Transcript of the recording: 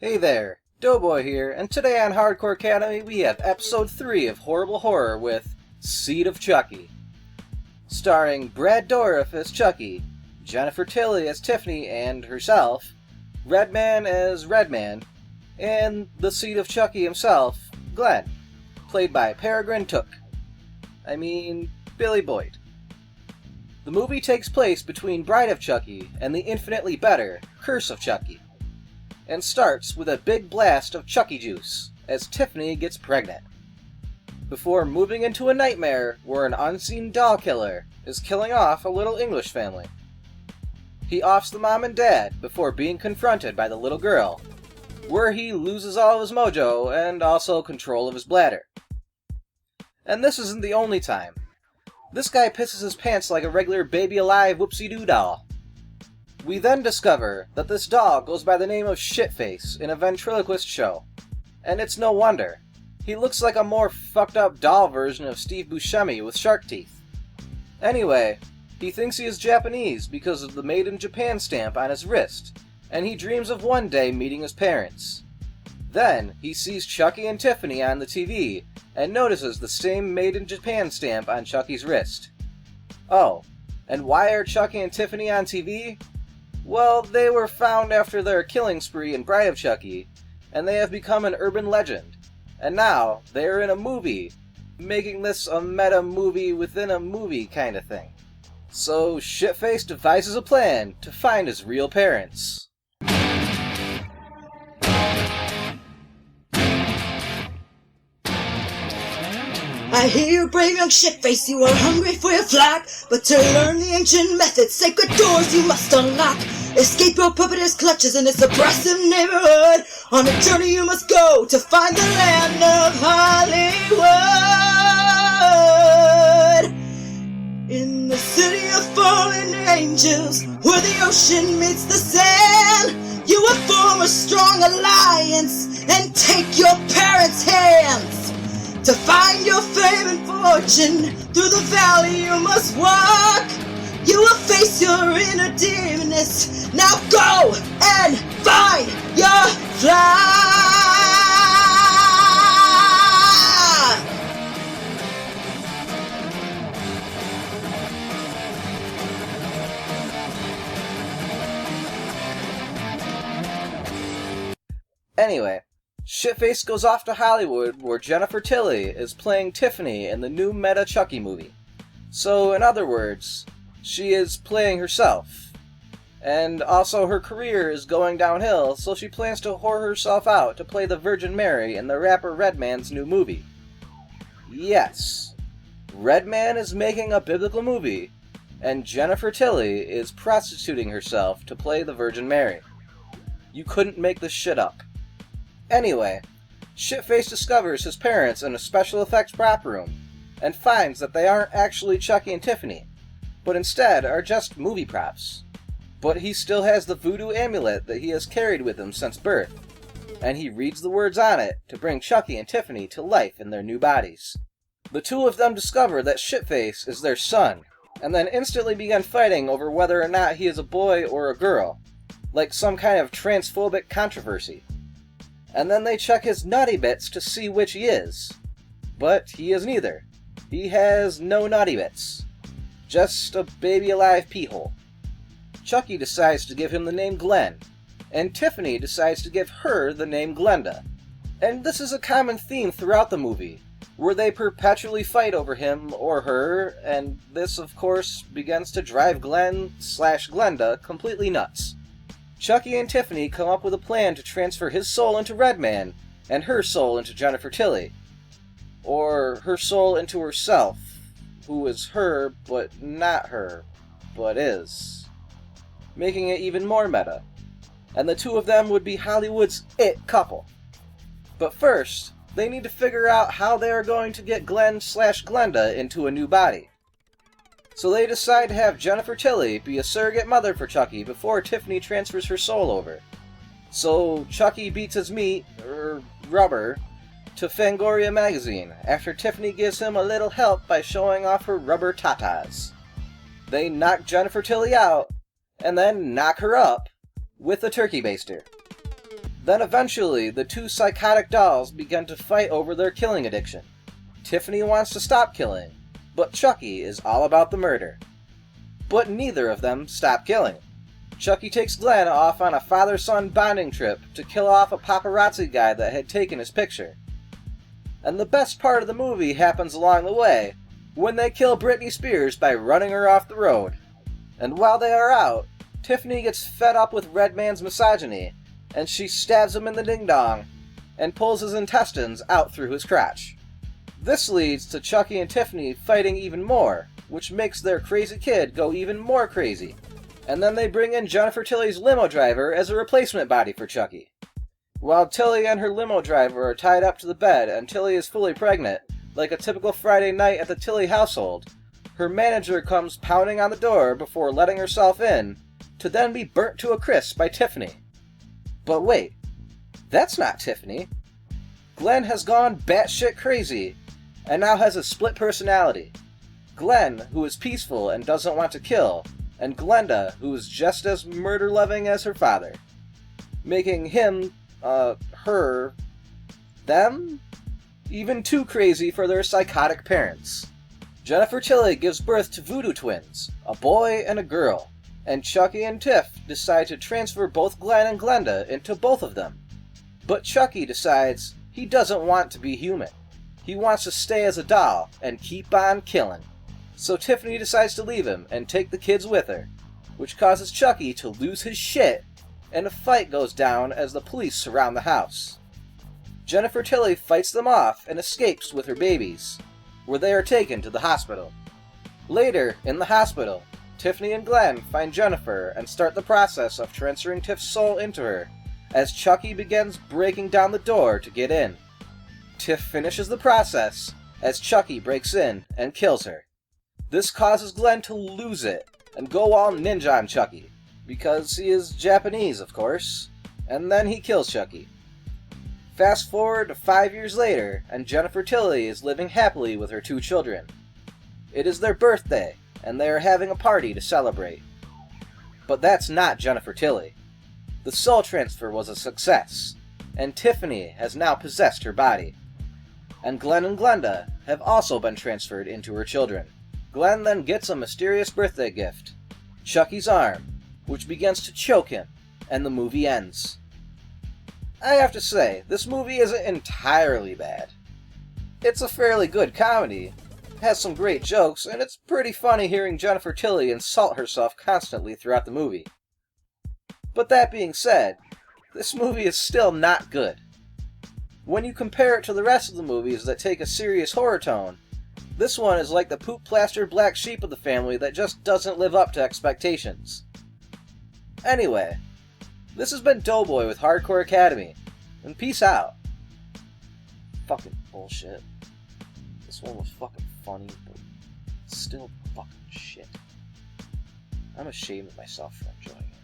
Hey there, Doughboy here, and today on Hardcore Academy we have episode 3 of Horrible Horror with Seed of Chucky. Starring Brad Dourif as Chucky, Jennifer Tilly as Tiffany and herself, Redman as Redman, and the Seed of Chucky himself, Glenn, played by Peregrine Took. Billy Boyd. The movie takes place between Bride of Chucky and the infinitely better Curse of Chucky, and starts with a big blast of Chucky juice as Tiffany gets pregnant, before moving into a nightmare where an unseen doll killer is killing off a little English family. He offs the mom and dad before being confronted by the little girl, where he loses all of his mojo and also control of his bladder. And this isn't the only time. This guy pisses his pants like a regular baby alive whoopsie-doo doll. We then discover that this doll goes by the name of Shitface in a ventriloquist show. And it's no wonder. He looks like a more fucked up doll version of Steve Buscemi with shark teeth. Anyway, he thinks he is Japanese because of the Made in Japan stamp on his wrist, and he dreams of one day meeting his parents. Then, he sees Chucky and Tiffany on the TV, and notices the same Made in Japan stamp on Chucky's wrist. Oh, and why are Chucky and Tiffany on TV? Well, they were found after their killing spree in Bride of Chucky, and they have become an urban legend. And now, they are in a movie, making this a meta movie within a movie kind of thing. So, Shitface devises a plan to find his real parents. I hear you, brave young shitface, you are hungry for your flock, but to learn the ancient methods, sacred doors you must unlock. Escape your puppeteer's clutches in this oppressive neighborhood. On a journey you must go to find the land of Hollywood. In the city of fallen angels, where the ocean meets the sand, you will form a strong alliance and take your parents' hands. To find your fame and fortune, through the valley you must walk. You will face your inner demonness. Now go and find your fly. Anyway, Shitface goes off to Hollywood where Jennifer Tilly is playing Tiffany in the new meta Chucky movie. So, in other words, she is playing herself. And also her career is going downhill, so she plans to whore herself out to play the Virgin Mary in the rapper Redman's new movie. Yes, Redman is making a biblical movie, and Jennifer Tilly is prostituting herself to play the Virgin Mary. You couldn't make this shit up. Anyway, Shitface discovers his parents in a special effects prop room, and finds that they aren't actually Chucky and Tiffany, but instead are just movie props. But he still has the voodoo amulet that he has carried with him since birth, and he reads the words on it to bring Chucky and Tiffany to life in their new bodies. The two of them discover that Shitface is their son, and then instantly begin fighting over whether or not he is a boy or a girl, like some kind of transphobic controversy. And then they check his naughty bits to see which he is. But he is neither. He has no naughty bits. Just a baby alive pee hole. Chucky decides to give him the name Glenn, and Tiffany decides to give her the name Glenda. And this is a common theme throughout the movie, where they perpetually fight over him or her, and this of course begins to drive Glenn/Glenda completely nuts. Chucky and Tiffany come up with a plan to transfer his soul into Redman, and her soul into Jennifer Tilly. Or her soul into herself, who is her, but not her, but is. Making it even more meta. And the two of them would be Hollywood's it couple. But first, they need to figure out how they are going to get Glenn/Glenda into a new body. So they decide to have Jennifer Tilly be a surrogate mother for Chucky before Tiffany transfers her soul over. So Chucky beats his meat, rubber, to Fangoria magazine after Tiffany gives him a little help by showing off her rubber tatas. They knock Jennifer Tilly out, and then knock her up with a turkey baster. Then eventually, the two psychotic dolls begin to fight over their killing addiction. Tiffany wants to stop killing, but Chucky is all about the murder. But neither of them stop killing. Chucky takes Glenn off on a father-son bonding trip to kill off a paparazzi guy that had taken his picture. And the best part of the movie happens along the way, when they kill Britney Spears by running her off the road. And while they are out, Tiffany gets fed up with Redman's misogyny, and she stabs him in the ding-dong, and pulls his intestines out through his crotch. This leads to Chucky and Tiffany fighting even more, which makes their crazy kid go even more crazy. And then they bring in Jennifer Tilly's limo driver as a replacement body for Chucky. While Tilly and her limo driver are tied up to the bed and Tilly is fully pregnant, like a typical Friday night at the Tilly household, her manager comes pounding on the door before letting herself in, to then be burnt to a crisp by Tiffany. But wait, that's not Tiffany. Glenn has gone batshit crazy, and now has a split personality. Glenn, who is peaceful and doesn't want to kill, and Glenda, who is just as murder-loving as her father. Making him, her, them, even too crazy for their psychotic parents. Jennifer Tilly gives birth to voodoo twins, a boy and a girl, and Chucky and Tiff decide to transfer both Glenn and Glenda into both of them. But Chucky decides he doesn't want to be human. He wants to stay as a doll and keep on killing. So Tiffany decides to leave him and take the kids with her, which causes Chucky to lose his shit, and a fight goes down as the police surround the house. Jennifer Tilly fights them off and escapes with her babies, where they are taken to the hospital. Later, in the hospital, Tiffany and Glenn find Jennifer and start the process of transferring Tiff's soul into her, as Chucky begins breaking down the door to get in. Tiff finishes the process, as Chucky breaks in and kills her. This causes Glenn to lose it, and go all ninja on Chucky, because he is Japanese, of course, and then he kills Chucky. Fast forward to 5 years later, and Jennifer Tilly is living happily with her 2 children. It is their birthday, and they are having a party to celebrate. But that's not Jennifer Tilly. The soul transfer was a success, and Tiffany has now possessed her body. And Glenn and Glenda have also been transferred into her children. Glenn then gets a mysterious birthday gift, Chucky's arm, which begins to choke him, and the movie ends. I have to say, this movie isn't entirely bad. It's a fairly good comedy, has some great jokes, and it's pretty funny hearing Jennifer Tilly insult herself constantly throughout the movie. But that being said, this movie is still not good. When you compare it to the rest of the movies that take a serious horror tone, this one is like the poop-plastered black sheep of the family that just doesn't live up to expectations. Anyway, this has been Doughboy with Hardcore Academy, and peace out. Fucking bullshit. This one was fucking funny, but still fucking shit. I'm ashamed of myself for enjoying it.